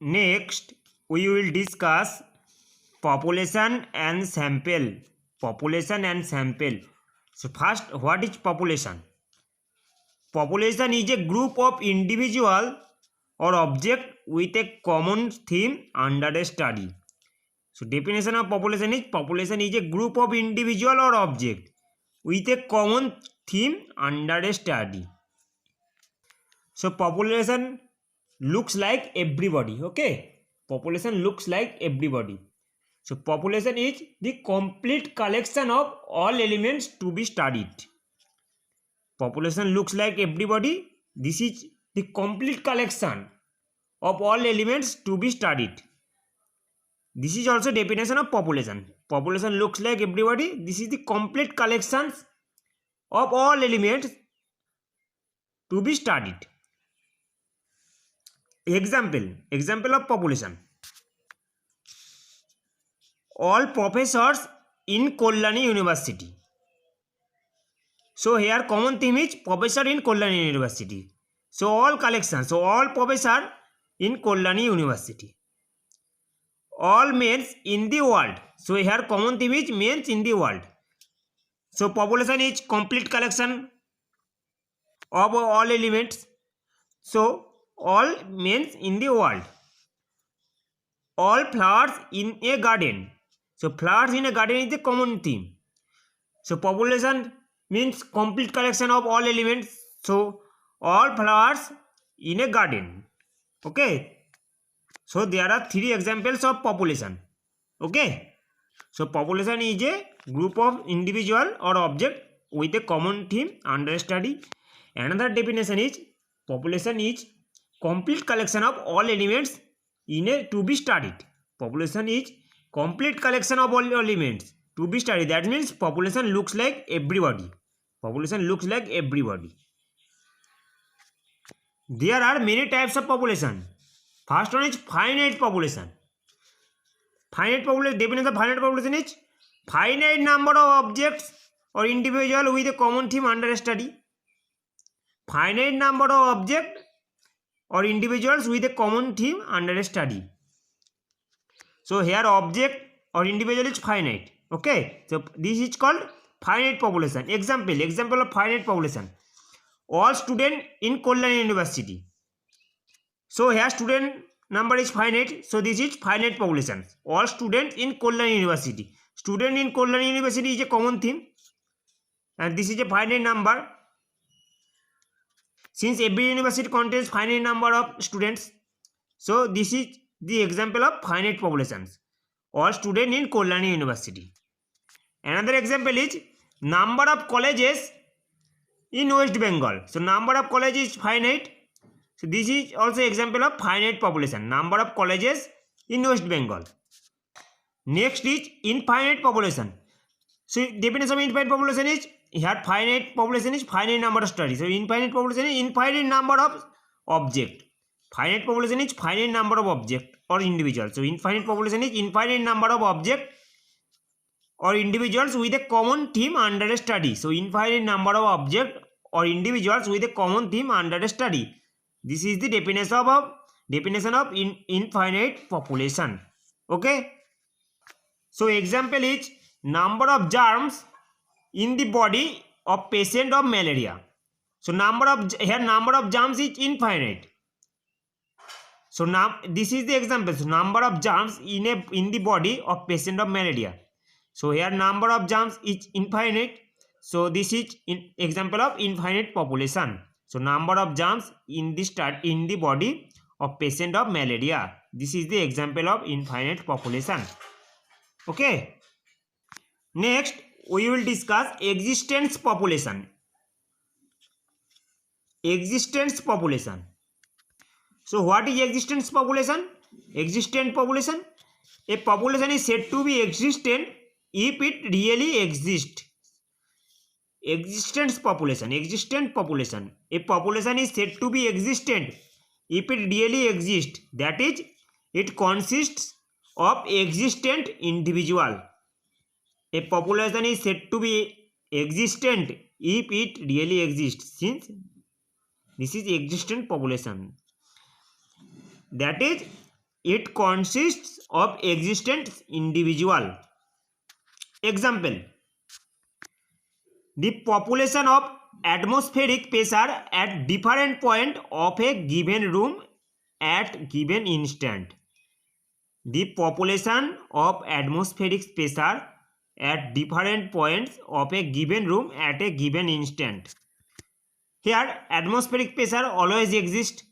Next, we will discuss population and sample. Population and sample. So first, what is population? Population is a group of individual or object with a common theme under a study. So definition of population is a group of individual or object with a common theme under a study. So population looks like everybody. Okay, population looks like everybody. So population is the complete collection of all elements to be studied. Population looks like everybody. This is the complete collection of all elements to be studied. This is also definition of population. Population looks like everybody. This is the complete collections of all elements to be studied. Example of population. All professors in Kollani University. So here common theme is professor in Kollani University. So all collections. So all professor in Kollani University. All males in the world. So here common theme is males in the world. So population is complete collection of all elements. So all males in the world. All flowers in a garden. So flowers in a garden is the common theme. So population means complete collection of all elements. So all flowers in a garden. Okay. So there are three examples of population. Okay. So population is a group of individual or object with a common theme under study. Another definition is population is complete collection of all elements in a to be studied. Population is complete collection of all elements to be studied. That means population looks like everybody. Population looks like everybody. There are many types of population. First one is finite population. Finite population, definition of finite population is finite number of objects or individual with a common theme under study. Finite number of objects or individuals with a common theme under study. So here object or individual is finite. Okay, so this is called finite population. Example of finite population. All students in Kollani University. So here student number is finite. So this is finite population. All students in Kollani University. Student in Kollani University is a common theme. And this is a finite number. Since every university contains finite number of students. So this is the example of finite populations. All students in Kollani University. Another example is number of colleges in West Bengal. So number of colleges is finite. So this is also example of finite population. Number of colleges in West Bengal. Next is infinite population. So definition of infinite population is here finite population is finite number of studies. So infinite population is infinite number of object. Finite population is finite number of object or individuals. So infinite population is infinite number of object or individuals with a common theme under a study. So infinite number of object or individuals with a common theme under a study. This is the definition of infinite population. Okay. So example is number of germs in the body of patient of malaria. So number of germs is infinite. So now this is the example. So number of germs in the body of patient of malaria. So here number of germs is infinite. So this is example of infinite population. So number of germs in the body of patient of malaria. This is the example of infinite population. Okay. Next, we will discuss existence population. Existence population. So what is existence population? Existent population. A population is said to be existent if it really exists. Existence population. Existent population. A population is said to be existent if it really exists. That is, it consists of existent individual. A population is said to be existent if it really exists. Since this is existent population. That is, it consists of existent individual. Example, the population of atmospheric pressure at different point of a given room at given instant. The population of atmospheric pressure at different points of a given room at a given instant. Here atmospheric pressure always exists,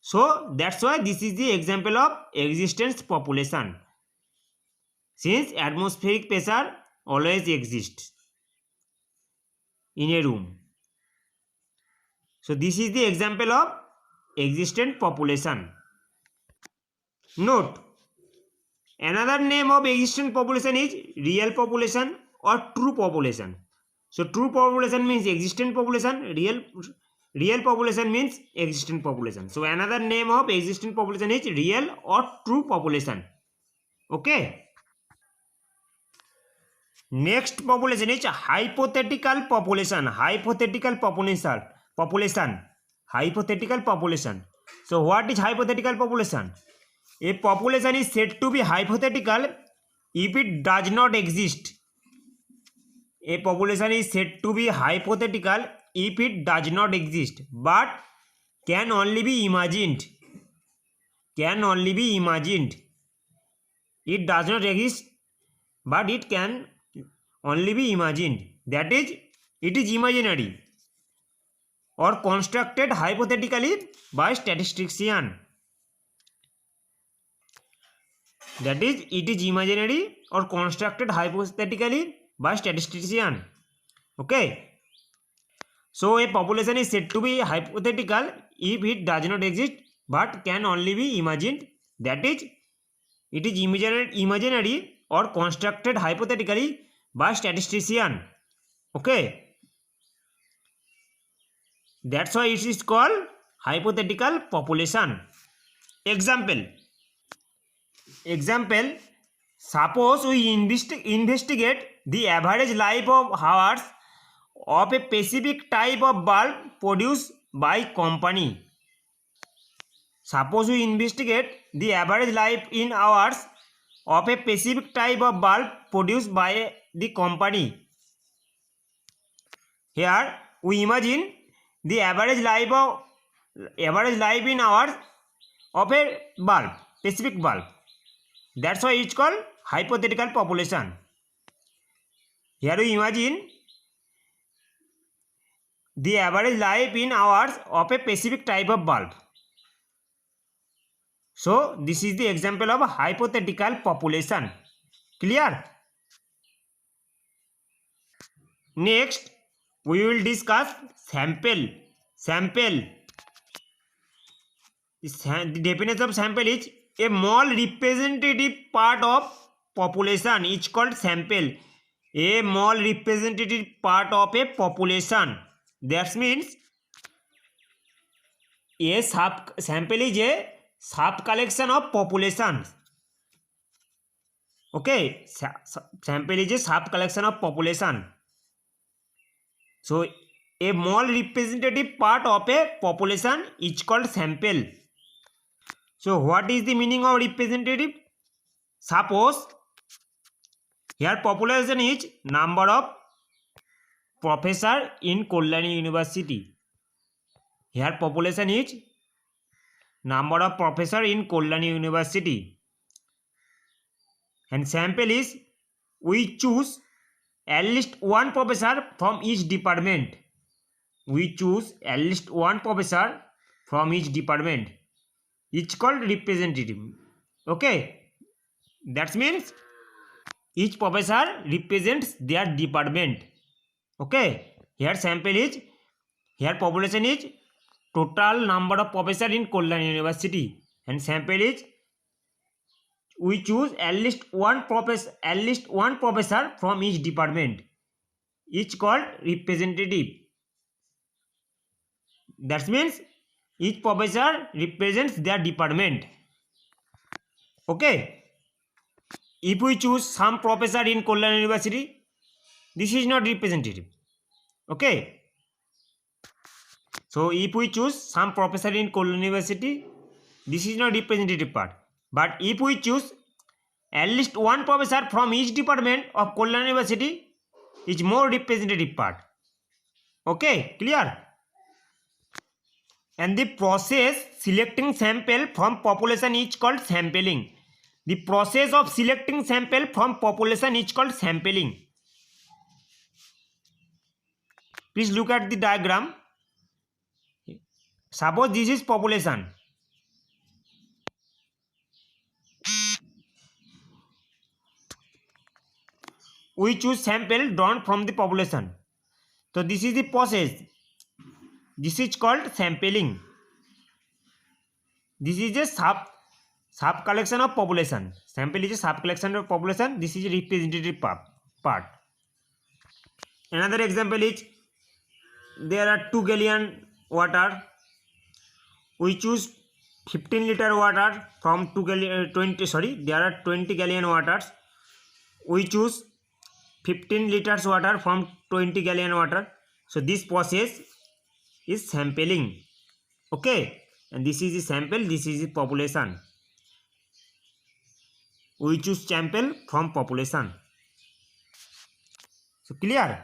so that's why this is the example of existence population, since atmospheric pressure always exists in a room. So this is the example of existent population. Note, another name of existent population is real population or true population. So true population means existent population, real population means existent population. So another name of existent population is real or true population. Okay. Next population is hypothetical population. Hypothetical population. So what is hypothetical population? A population is said to be hypothetical if it does not exist. A population is said to be hypothetical if it does not exist, but can only be imagined. It does not exist, but it can only be imagined. That is, it is imaginary or constructed hypothetically by statistician. That is, it is imaginary or constructed hypothetically by statistician. Okay. So a population is said to be hypothetical if it does not exist but can only be imagined. That is, it is imaginary or constructed hypothetically by statistician. Okay. That's why it is called hypothetical population. Example, suppose we investigate the average life of hours of a specific type of bulb produced by company. Suppose we investigate the average life in hours of a specific type of bulb produced by the company. Here we imagine the average life in hours of a bulb, specific bulb. That's why it's called hypothetical population. Here we imagine the average life in hours of a specific type of bulb. So this is the example of a hypothetical population. Clear? Next, we will discuss sample. The definition of sample is a small representative part of population. It's called sample. A small representative part of a population. That means a sample is a sub collection of population. Okay, sample is a sub collection of population. So a small representative part of a population is called sample. So what is the meaning of representative? Suppose here population is number of professor in Kalyani University. Here population is number of professor in Kalyani University. And sample is we choose at least one professor from each department. It's called representative. Okay. That means each professor represents their department. Okay. Here population is total number of professor in Kalyani University, and sample is we choose at least one professor from each department. It's called representative. That means each professor represents their department. Okay. If we choose some professor in Kalyani University, this is not representative. Okay. So if we choose some professor in Kalyani University, this is not representative part. But if we choose at least one professor from each department of Kolkata University is more representative part. Okay, clear? And the process selecting sample from population is called sampling. The process of selecting sample from population is called sampling. Please look at the diagram. Suppose this is population. We choose sample drawn from the population. So this is the process. This is called sampling. This is a sub collection of population. Sample is a sub collection of population. This is a representative part. Another example is there are 2 gallon water. We choose 15 liter water from 2 gallon 20. Sorry, there are 20 gallon waters. We choose 15 liters water from 20 gallon water. So this process is sampling. Okay, and this is the sample, this is the population. We choose sample from population. So clear?